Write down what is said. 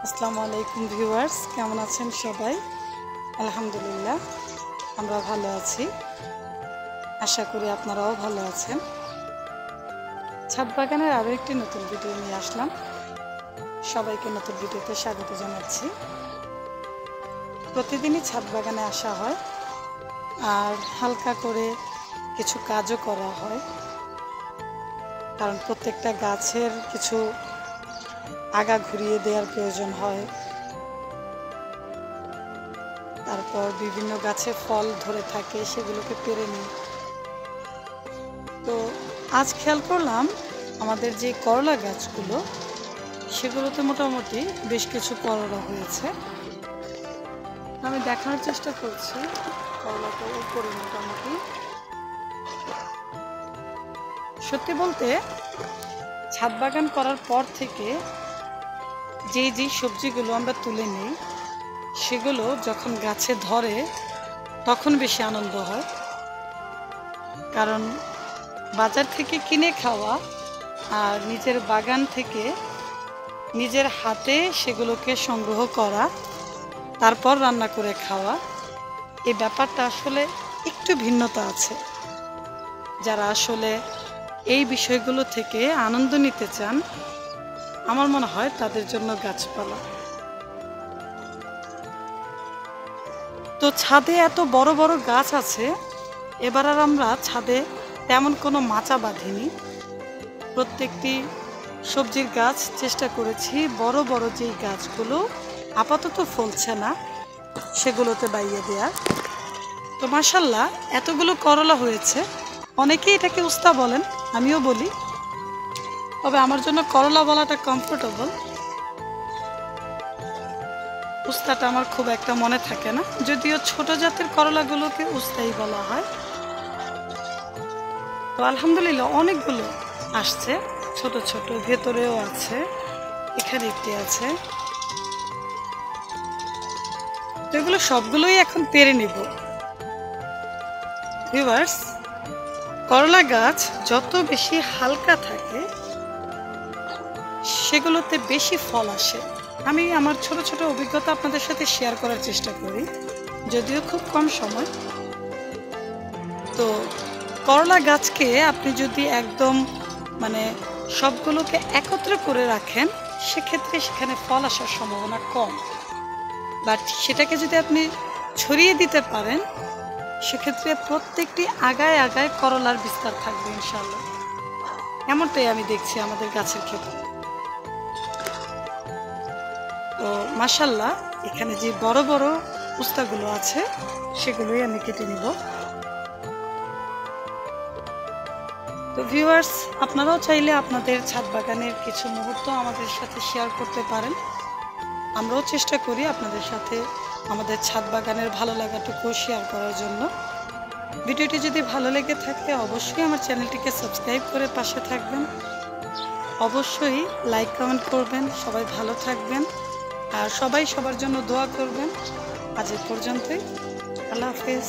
আসসালামু আলাইকুম ভিউয়ার্স, কেমন আছেন সবাই? আলহামদুলিল্লাহ আমরা ভালো আছি। আশা করি আপনারাও ভালো আছেন। ছাদ বাগানের আরও একটি নতুন ভিডিও নিয়ে আসলাম। সবাইকে নতুন ভিডিওতে স্বাগত জানাচ্ছি। প্রতিদিনই ছাদ বাগানে আসা হয় আর হালকা করে কিছু কাজও করা হয়, কারণ প্রত্যেকটা গাছের কিছু আগা ঘুরিয়ে দেওয়ার প্রয়োজন হয়। তারপর বিভিন্ন গাছে ফল ধরে থাকে, সেগুলোকে পেরে নিই। তো আজ খেয়াল করলাম আমাদের যে করলা গাছগুলো, সেগুলোতে মোটামুটি বেশ কিছু করলা হয়েছে। আমি দেখানোর চেষ্টা করছি করলাটা উপরে মোটামুটি। সত্যি বলতে ছাদ বাগান করার পর থেকে যেই সবজিগুলো আমরা তুলে নিই, সেগুলো যখন গাছে ধরে তখন বেশি আনন্দ হয়। কারণ বাজার থেকে কিনে খাওয়া আর নিজের বাগান থেকে নিজের হাতে সেগুলোকে সংগ্রহ করা, তারপর রান্না করে খাওয়া, এই ব্যাপারটা আসলে একটু ভিন্নতা আছে। যারা আসলে এই বিষয়গুলো থেকে আনন্দ নিতে চান, আমার মনে হয় তাদের জন্য গাছপালা। তো ছাদে এত বড় বড় গাছ আছে, এবার আর আমরা ছাদে তেমন কোনো মাচা বাঁধিনি। প্রত্যেকটি সবজির গাছ চেষ্টা করেছি বড় বড় যেই গাছগুলো আপাতত ফলছে না, সেগুলোতে বাইয়ে দেওয়ার। তো মাশাআল্লাহ এতগুলো করলা হয়েছে। অনেকেই এটাকে উস্তা বলেন, আমিও বলি, তবে আমার জন্য করলা বলাটা কমফোর্টেবল। উস্তাটা আমার খুব একটা মনে থাকে না, যদিও ছোট জাতের করলাগুলোকে উস্তাই বলা হয়। তো আলহামদুলিল্লাহ অনেকগুলো আসছে, ছোট ছোট, ভেতরেও আছে, এখানে একটি আছে। তো এগুলো সবগুলোই এখন পেরে নিব। ভিউয়ার্স, করলা গাছ যত বেশি হালকা থাকে সেগুলোতে বেশি ফল আসে। আমি আমার ছোট ছোট অভিজ্ঞতা আপনাদের সাথে শেয়ার করার চেষ্টা করি, যদিও খুব কম সময়। তো করলা গাছকে আপনি যদি একদম সবগুলোকে একত্র করে রাখেন, সেক্ষেত্রে সেখানে ফল আসার সম্ভাবনা কম। বাট সেটাকে যদি আপনি ছড়িয়ে দিতে পারেন, সেক্ষেত্রে প্রত্যেকটি আগায় আগায় করলার বিস্তার থাকবে ইনশাআল্লাহ। এমনটাই আমি দেখছি আমাদের গাছের ক্ষেত্রে। তো মাশাআল্লাহ এখানে যে বড় বড় উস্তাগুলো আছে, সেগুলোই আমি কেটে নিব। তো ভিউয়ার্স, আপনারাও চাইলে আপনাদের ছাদ বাগানের কিছু মুহূর্ত আমাদের সাথে শেয়ার করতে পারেন। আমরাও চেষ্টা করি আপনাদের সাথে আমাদের ছাদ বাগানের ভালো লাগাটুকু শেয়ার করার জন্য। ভিডিওটি যদি ভালো লেগে থাকে অবশ্যই আমার চ্যানেলটিকে সাবস্ক্রাইব করে পাশে থাকবেন। অবশ্যই লাইক কমেন্ট করবেন। সবাই ভালো থাকবেন আর সবাই সবার জন্য দোয়া করবেন। আজ এ পর্যন্তই। আল্লাহ হাফেজ।